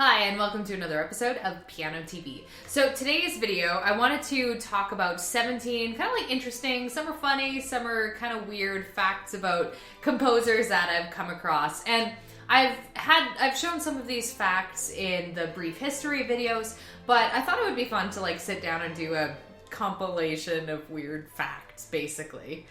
Hi, and welcome to another episode of Piano TV. So today's video, I wanted to talk about 17 kind of like interesting, some are funny, some are kind of weird facts about composers that I've come across. And I've shown some of these facts in the brief history videos, but I thought it would be fun to like sit down and do a compilation of weird facts, basically.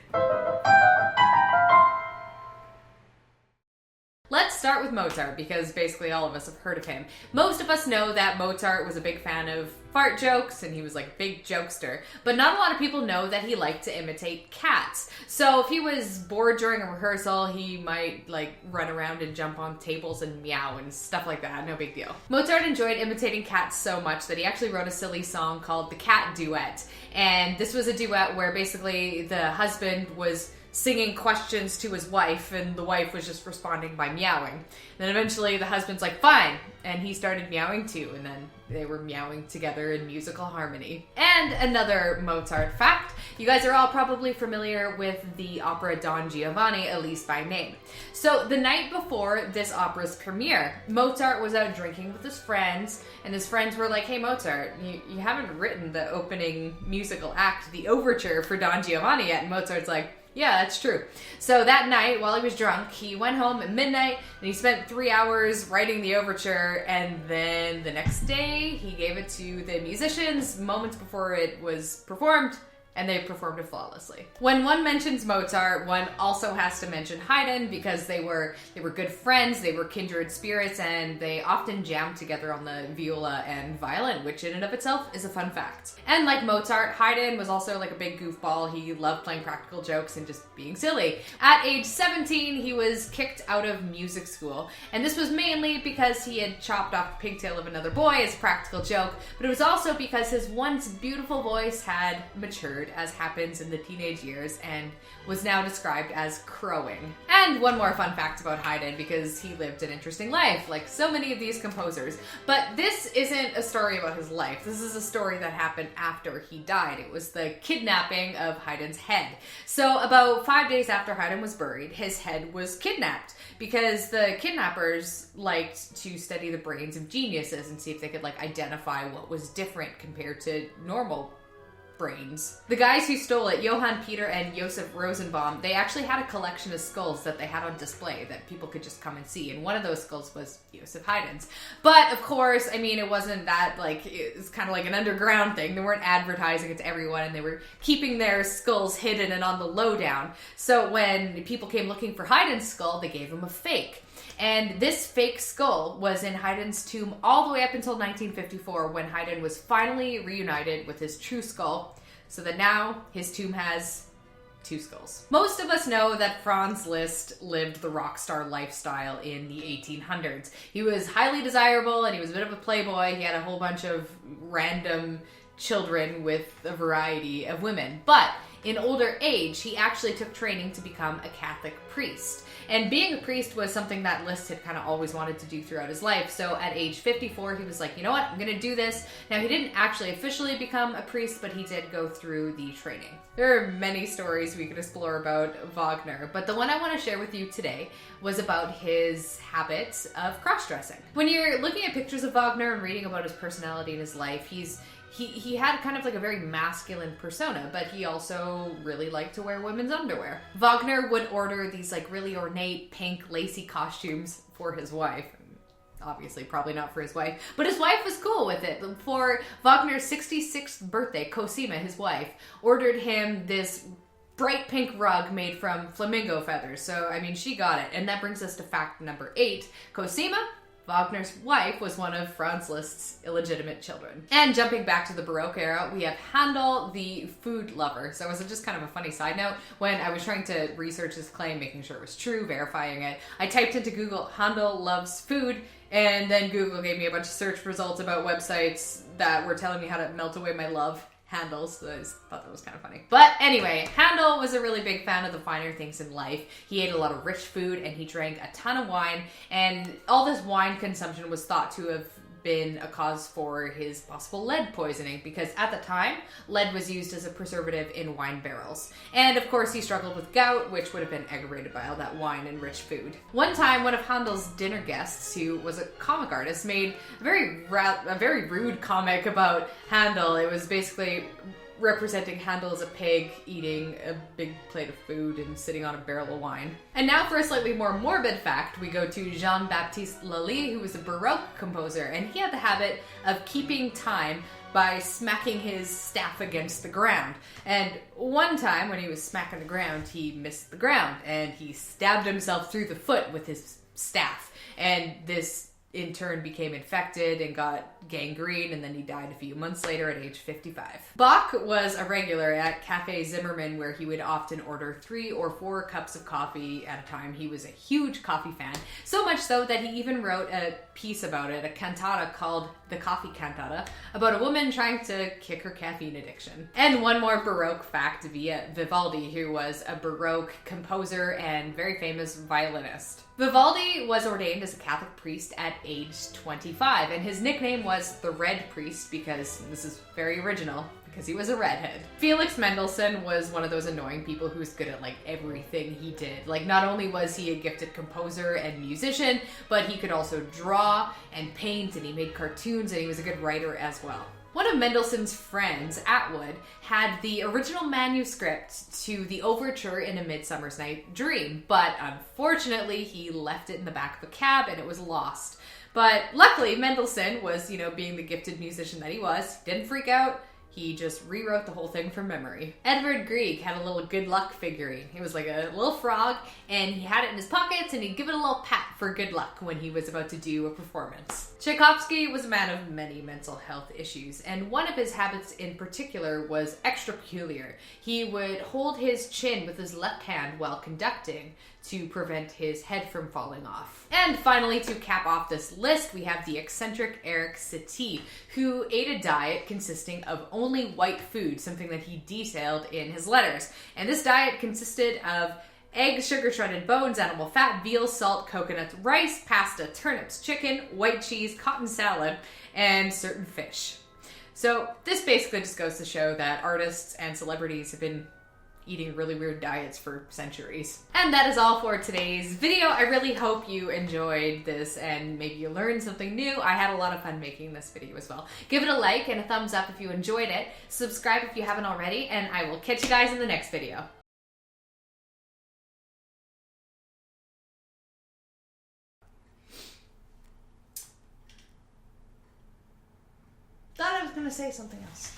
Let's start with Mozart, because basically all of us have heard of him. Most of us know that Mozart was a big fan of fart jokes, and he was like a big jokester, but not a lot of people know that he liked to imitate cats. So if he was bored during a rehearsal, he might like run around and jump on tables and meow and stuff like that, no big deal. Mozart enjoyed imitating cats so much that he actually wrote a silly song called the Cat Duet. And this was a duet where basically the husband was singing questions to his wife, and the wife was just responding by meowing. Then eventually the husband's like, fine, and he started meowing too, and then they were meowing together in musical harmony. And another Mozart fact, you guys are all probably familiar with the opera Don Giovanni, at least by name. So the night before this opera's premiere, Mozart was out drinking with his friends, and his friends were like, hey Mozart, you haven't written the opening musical act, the overture for Don Giovanni yet, and Mozart's like, yeah, that's true. So that night, while he was drunk, he went home at midnight and he spent 3 hours writing the overture, and then the next day he gave it to the musicians moments before it was performed, and they performed it flawlessly. When one mentions Mozart, one also has to mention Haydn, because they were good friends, they were kindred spirits, and they often jammed together on the viola and violin, which in and of itself is a fun fact. And like Mozart, Haydn was also like a big goofball. He loved playing practical jokes and just being silly. At age 17, he was kicked out of music school, and this was mainly because he had chopped off the pigtail of another boy as a practical joke, but it was also because his once beautiful voice had matured, as happens in the teenage years, and was now described as crowing. And one more fun fact about Haydn, because he lived an interesting life, like so many of these composers. But this isn't a story about his life. This is a story that happened after he died. It was the kidnapping of Haydn's head. So about 5 days after Haydn was buried, his head was kidnapped, because the kidnappers liked to study the brains of geniuses and see if they could like identify what was different compared to normal brains. The guys who stole it, Johann Peter and Josef Rosenbaum, they actually had a collection of skulls that they had on display that people could just come and see, and one of those skulls was Joseph Haydn's. But of course, I mean, it wasn't that like, it was kind of like an underground thing. They weren't advertising it to everyone, and they were keeping their skulls hidden and on the lowdown. So when people came looking for Haydn's skull, they gave them a fake. And this fake skull was in Haydn's tomb all the way up until 1954, when Haydn was finally reunited with his true skull, so that now his tomb has two skulls. Most of us know that Franz Liszt lived the rock star lifestyle in the 1800s. He was highly desirable, and he was a bit of a playboy. He had a whole bunch of random children with a variety of women. But in older age, he actually took training to become a Catholic priest. And being a priest was something that Liszt had kind of always wanted to do throughout his life. So at age 54, he was like, you know what, I'm going to do this. Now, he didn't actually officially become a priest, but he did go through the training. There are many stories we could explore about Wagner, but the one I want to share with you today was about his habits of cross-dressing. When you're looking at pictures of Wagner and reading about his personality and his life, he had kind of like a very masculine persona, but he also really liked to wear women's underwear. Wagner would order these like really ornate pink lacy costumes for his wife. Obviously, probably not for his wife, but his wife was cool with it. For Wagner's 66th birthday, Cosima, his wife, ordered him this bright pink rug made from flamingo feathers. So, I mean, she got it. And that brings us to fact number 8. Cosima, Wagner's wife, was one of Franz Liszt's illegitimate children. And jumping back to the Baroque era, we have Handel, the food lover. So it was just kind of a funny side note. When I was trying to research his claim, making sure it was true, verifying it, I typed into Google, Handel loves food, and then Google gave me a bunch of search results about websites that were telling me how to melt away my love. Handel, so I just thought that was kind of funny. But anyway, Handel was a really big fan of the finer things in life. He ate a lot of rich food, and he drank a ton of wine, and all this wine consumption was thought to have been a cause for his possible lead poisoning, because at the time, lead was used as a preservative in wine barrels. And of course, he struggled with gout, which would have been aggravated by all that wine and rich food. One time, one of Handel's dinner guests, who was a comic artist, made a very rude comic about Handel. It was basically representing Handel as a pig eating a big plate of food and sitting on a barrel of wine. And now for a slightly more morbid fact, we go to Jean-Baptiste Lully, who was a Baroque composer, and he had the habit of keeping time by smacking his staff against the ground. And one time when he was smacking the ground, he missed the ground and he stabbed himself through the foot with his staff. And this in turn became infected and got gangrene, and then he died a few months later at age 55. Bach was a regular at Café Zimmermann, where he would often order 3 or 4 cups of coffee at a time. He was a huge coffee fan, so much so that he even wrote a piece about it, a cantata called The Coffee Cantata, about a woman trying to kick her caffeine addiction. And one more Baroque fact via Vivaldi, who was a Baroque composer and very famous violinist. Vivaldi was ordained as a Catholic priest at age 25, and his nickname was the Red Priest because, this is very original, because he was a redhead. Felix Mendelssohn was one of those annoying people who was good at like everything he did. Like, not only was he a gifted composer and musician, but he could also draw and paint, and he made cartoons, and he was a good writer as well. One of Mendelssohn's friends, Attwood, had the original manuscript to the overture in A Midsummer's Night Dream, but unfortunately he left it in the back of a cab and it was lost. But luckily Mendelssohn was, being the gifted musician that he was, didn't freak out. He just rewrote the whole thing from memory. Edvard Grieg had a little good luck figurine. It was like a little frog, and he had it in his pockets, and he'd give it a little pat for good luck when he was about to do a performance. Tchaikovsky was a man of many mental health issues, and one of his habits in particular was extra peculiar. He would hold his chin with his left hand while conducting to prevent his head from falling off. And finally, to cap off this list, we have the eccentric Erik Satie, who ate a diet consisting of only white food, something that he detailed in his letters. And this diet consisted of eggs, sugar, shredded bones, animal fat, veal, salt, coconuts, rice, pasta, turnips, chicken, white cheese, cotton salad, and certain fish. So this basically just goes to show that artists and celebrities have been eating really weird diets for centuries. And that is all for today's video. I really hope you enjoyed this and maybe you learned something new. I had a lot of fun making this video as well. Give it a like and a thumbs up if you enjoyed it. Subscribe if you haven't already, and I will catch you guys in the next video. Thought I was gonna say something else.